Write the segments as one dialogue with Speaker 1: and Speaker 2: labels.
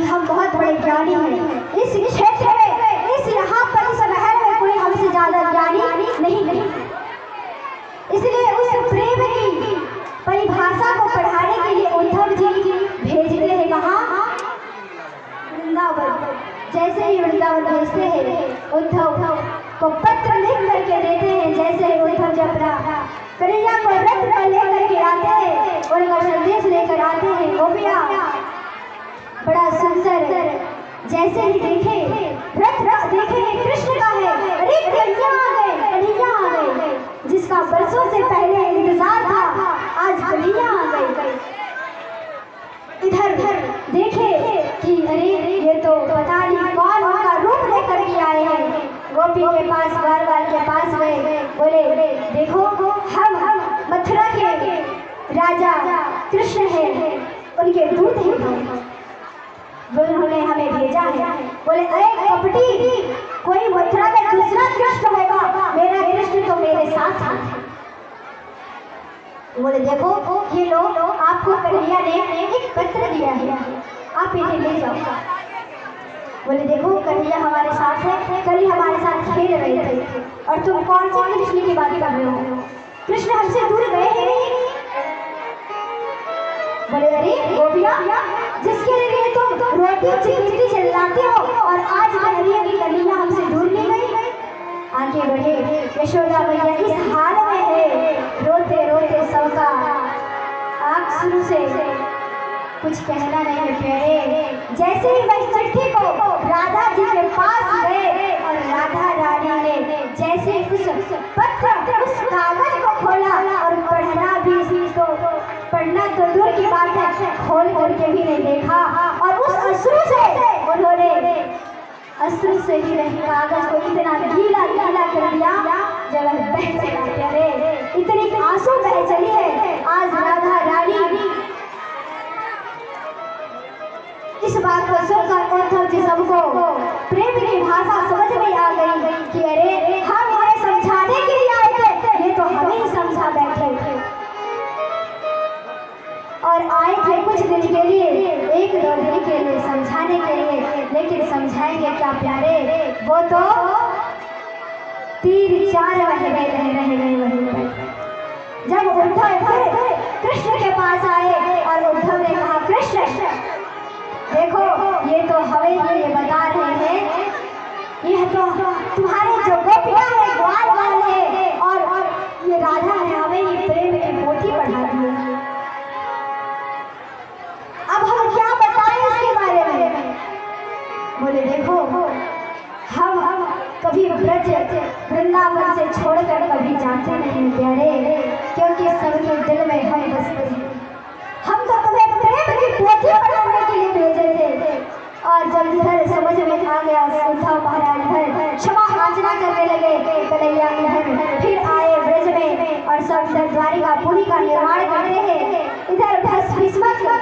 Speaker 1: कि हम बहुत बड़े ज्ञानी हैं। इस क्षेत्र में, इस यहाँ पर इस महल में कोई हमसे ज्यादा ज्ञानी नहीं। इसलिए उस प्रेम की परिभाषा को पढ़ाने के लिए उद्धव जी भेजते हैं कहाँ? वृंदावन। जैसे ही वृंदावन भेजते हैं, उद्धव को पत्र लिख करके देते हैं। जैसे ही उद्धव जी अपना कन्हैया को रथ पर लेकर के आते हैं, उनका संदेश लेकर आते हैं। गोपियाँ बड़ा सुंदर, जैसे ही देखे रथ देखे कृष्ण का है, अरे कन्हैया आ गए, कन्हैया आ गए, जिसका बरसों से पहले इंतजार था, आज कन्हैया आ गए। इधर देखे कि अरे ये तो पता नहीं कौन उनका रूप लेकर के आए हैं। गोपी के पास, बार के पास गए, बोले देखो हम मथुरा के राजा कृष्ण हैं, उनके दूत हैं, उन्होंने हमें भेजा है। बोले अरे कपटी, कोई मथुरा में दूसरा कृष्ण होगा, मेरा कृष्ण तो मेरे साथ है। बोले देखो ये लो, आपको कन्हैया ने एक पत्र दिया है, आप इन्हें ले जाओ। बोले देखो कन्हैया हमारे साथ है, कल ही हमारे साथ खेल रहे थे, और तुम कौन से कृष्ण की बात कर रहे हो? कृष्ण हमसे दूर गए हैं नहीं। बोले अरे गोपिया, जिसके लिए तुम रोटी चिकनी चिल्लाते हो, और आज कह रही है कि कन्हैया हमसे दूर नहीं गई। आगे बढ़े, यशोदा मैया इस हाल में है, रोते रोते सबका आँख शुरू से कुछ कहना नहीं प्यारे। जैसे ही वह चिट्ठी को राधा जी के पास गए, और राधा रानी ने जैसे उस पत्र, उस कागज को खोला, और पढ़ना तो दूर की बात है, खोल करके भी नहीं देखा, और उस अश्रु से उन्होंने अश्रु से ही नहीं कागज को इतना गीला कर दिया, जब बह चला प्यारे, इतनी आंसू बह चली है। आज राधा रानी इस बात को सुनकर उद्धव जी सबको प्रेम की भाषा समझ में आ गई कि अरे हम इन्हें समझाने के लिए आए थे, ये तो हमें ही समझा बैठे थे, और आए थे कुछ दिन के लिए, एक दो दिन के लिए समझाने के लिए, लेकिन समझाएंगे क्या प्यारे, वो तो 3-4 महीने रह गए वहीं पर। जब उद्धव कृष्ण के पास आए, और उद्धव ने कहा कृष्ण देखो ये तो हमें ये बता रहे हैं, यह तो तुम्हारे जो गोपियाँ है, ग्वाल वाले हैं, और ये राधा है, हमें ये प्रेम की पोथी पढ़ा दी है। अब हम क्या बताएं इसके बारे में? बोले देखो हम कभी ब्रज वृंदावन से छोड़कर कभी जाते नहीं प्यारे, क्योंकि सबके दिल में हम बसते हैं। हम तो तुम्हें प्रेम की पोथी पढ़ाने के लिए भेजे थे, और जब इधर समझ में आ गया, उद्धव महाराज इधर क्षमा याचना करने लगे, कन्हैया इधर फिर आए ब्रज में, और सब इधर द्वारिकापुरी का निर्माण करते हैं। इधर भस्मासुर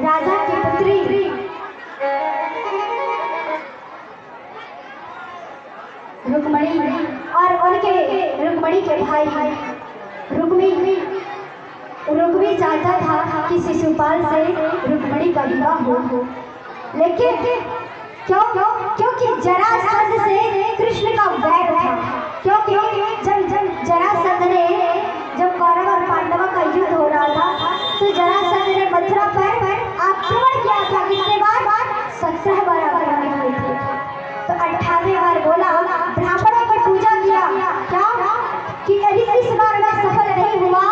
Speaker 1: राजा की पुत्री रुक्मणी, और उनके रुक्मणी के भाई रुक्मी चाहता था कि शिशुपाल से रुक्मणी का विवाह हो, लेकिन क्योंकि जरासंध से कृष्ण का वैर था। क्योंकि जब जरासंध ने, जब कौरव और पांडवों का युद्ध हो रहा था, तो जरासंध ने मथुरा पर आक्रमण किया था। कितने बार? 17 बार आक्रमण किए थे। तो 18वें बार बोला, ब्राह्मणों पर पूजा किया, क्या कि यदि इस बार मैं सफल नहीं हुआ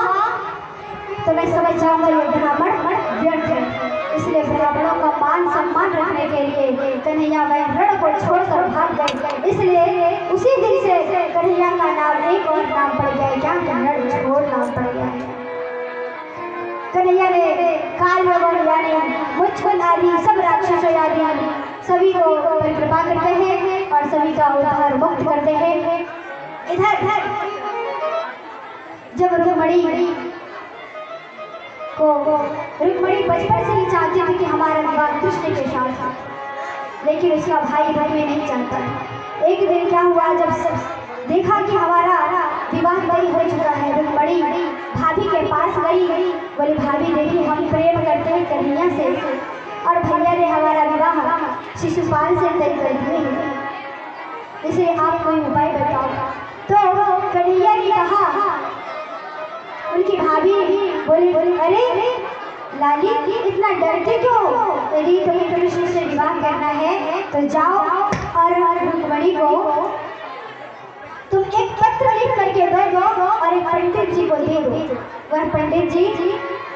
Speaker 1: तो मैं समझ जाऊंगा ये ब्राह्मण व्यर्थ है। इसलिए ब्राह्मणों का मान सम्मान रखने के लिए कन्हैया वह रण को छोड़कर भाग गए। इसलिए उसी दिन से कन्हैया का नाम एक और नाम पड़ गया, क्या रण छोड़ नाम पड़ गया। कन्हैया ने काल भगवान यानी मुचकुंद आदि सब राक्षसों आदि सभी को कृपा करते हैं, और सभी का उद्धार मुक्त करते हैं। इधर जब रुक्मणी बचपन से ही चाहती थी कि हमारा विवाह कृष्ण के साथ था, लेकिन उसका भाई रुक्मी नहीं चाहता था। एक दिन क्या हुआ, जब देखा कि हमारा विवाह नहीं हो चुका है, रुक्मणी भाभी के पास गई, बोली भाभी देखिए हम प्रेम करते हैं कन्हैया से, और भैया ने हमारा विवाह शिशुपाल से तय कर दिए, इसलिए आप कोई उपाय बताओ। तो कन्हैया ने कहा, उनकी भाभी बोली अरे लाली इतना डरते क्यों? यदि तुम्हें कृष्ण से विवाह करना है तो जाओ और रुक्मिणी को तुम एक पत्र लिख करके दे दो और एक पंडित जी को दे दो। वह पंडित जी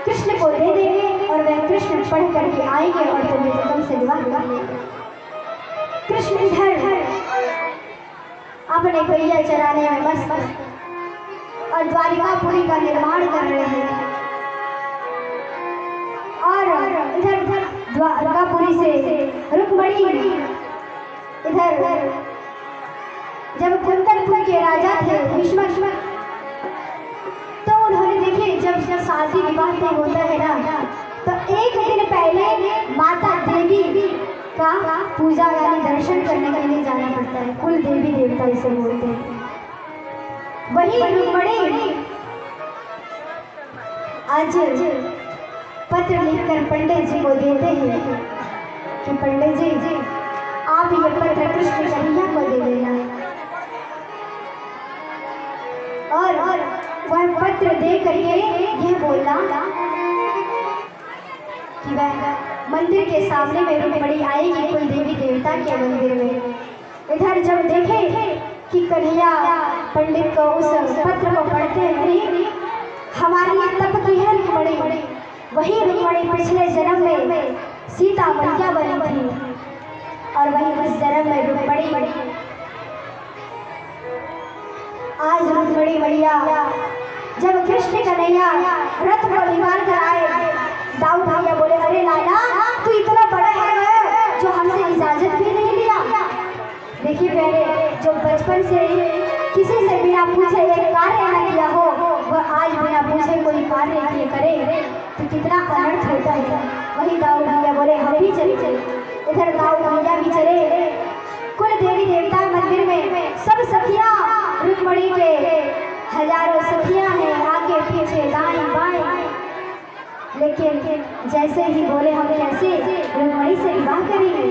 Speaker 1: कृष्ण को दे देंगे और वह कृष्ण पढ़ करके आएंगे और तुम्हें तुमसे विवाह कर लेंगे। कृष्ण इधर अपने गैया चराने में मस्त और द्वारिकापुरी का निर्माण कर रहे हैं। और इधर द्वारिकापुरी से रुक्मिणी इधर जब कुंदनपुर के राजा थे भीष्म, तो उन्होंने देखिए जब शादी विवाह तय होता है ना, तो एक दिन पहले माता देवी का पूजा यानी दर्शन करने के लिए जाना पड़ता है। कुल देवी देवता इसे बोलते हैं। वही रुक्मिणी आज पत्र लिखकर पंडित जी को देते हैं कि पंडित जी आप ये पत्र कृष्ण कन्हैया को दे देना। और वह पत्र दे करके यह बोला कि वह मंदिर के सामने में रुक्मिणी आएगी कुल देवी देवता के मंदिर में। इधर जब देखे कि कन्हैया पंडित को उस पत्र को पढ़ते हैं, हमारी तप की है रुक्मिणी, वही रुक्मिणी पिछले जन्म में सीता मैया बनी थी और वही इस जन्म में रुक्मिणी आज रुक्मिणी मैया जब कृष्ण कन्हैया रथ को निकाल कर आए, दाऊ भैया बोले अरे लाला तू इतना बड़ा है जो हमसे इजाजत भी नहीं लिया। देखिए प्यारे, जो बचपन से किसी से बिना पूछे एक कार्य न किया हो वह आज बिना पूछे कोई कार्य किए करे तो कितना अनर्थ होता है। वही दाऊ भैया बोले हम भी चले। इधर दाऊ भैया भी चले कुल देवी देवता मंदिर में। सब सखियां रुक्मिणी के हजारों सखियां हैं आगे पीछे दाएं बाएं, लेकिन जैसे ही बोले हम कैसे रुक्मिणी से विवाह करेंगे।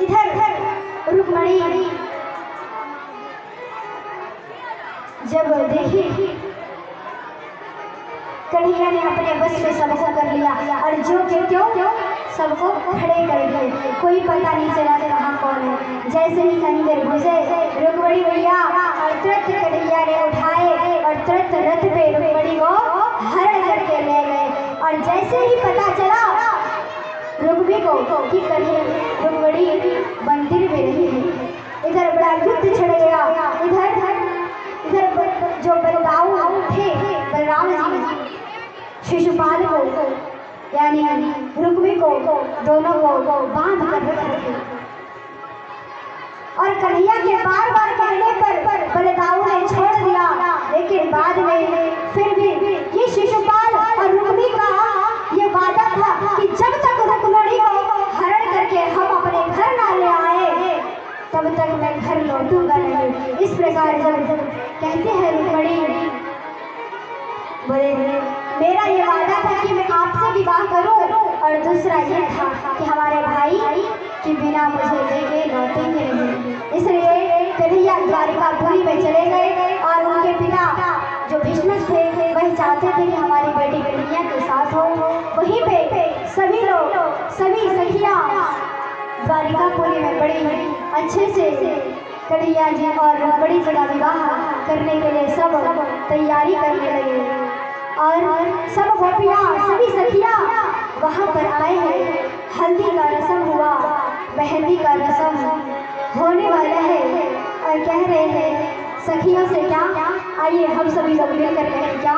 Speaker 1: इधर रुक्मिणी जब देखी कन्हैया ने अपने बस में सबको कर लिया और जो के क्यों सबको खड़े कर दिए, कोई पता नहीं चला कहाँ कौन है। जैसे ही अंदर घुसे रुक्मिणी भैया और तुरंत कन्हैया ने उठाए और तुरंत रथ पे रुक्मिणी को हरण करके ले गए। और जैसे ही पता चला रुक्मिणी को कि रुक्मिणी मंदिर में रही है, इधर बड़ा युद्ध छिड़ गया। इधर जो बलदाऊ थे बलराम जी शिशुपाल को यानी रुक्मिणी को दोनों को बांध कर रखे और कन्हैया के बार बार कहने पर बलदाऊ ने छोड़ दिया। लेकिन बाद में फिर भी ये शिशुपाल और रुक्मिणी का ये वादा था कि जब तक रुक्मिणी को हरण करके हम अपने घर ना ले आए तब तक मैं घर लौटूंगा नहीं। इस प्रकार जब कहते हैं रुक्मिणी बोले मेरा ये वादा था कि मैं आपसे विवाह करूं और दूसरा ये था कि हमारे भाई के बिना मुझे लेके लौटेंगे नहीं। इसलिए कन्हैया द्वारिकापुरी में चले गए और उनके पिता जो भीष्म थे वह चाहते थे कि हमारी बेटी कन्हैया के साथ हो। वहीं पे सभी लोग सभी सखियां द्वारिकापुरी में बड़ी अच्छे से कन्हैया जी और रुक्मिणी जी का विवाह करने के लिए सब तैयारी करने लगे। और सब गोपियाँ सभी सखियाँ वहाँ पर आए हैं। हल्दी का रस्म हुआ, मेहंदी का रस्म होने वाला है और कह रहे हैं सखियों से क्या आइए हम सभी लोग मिलकर कहें क्या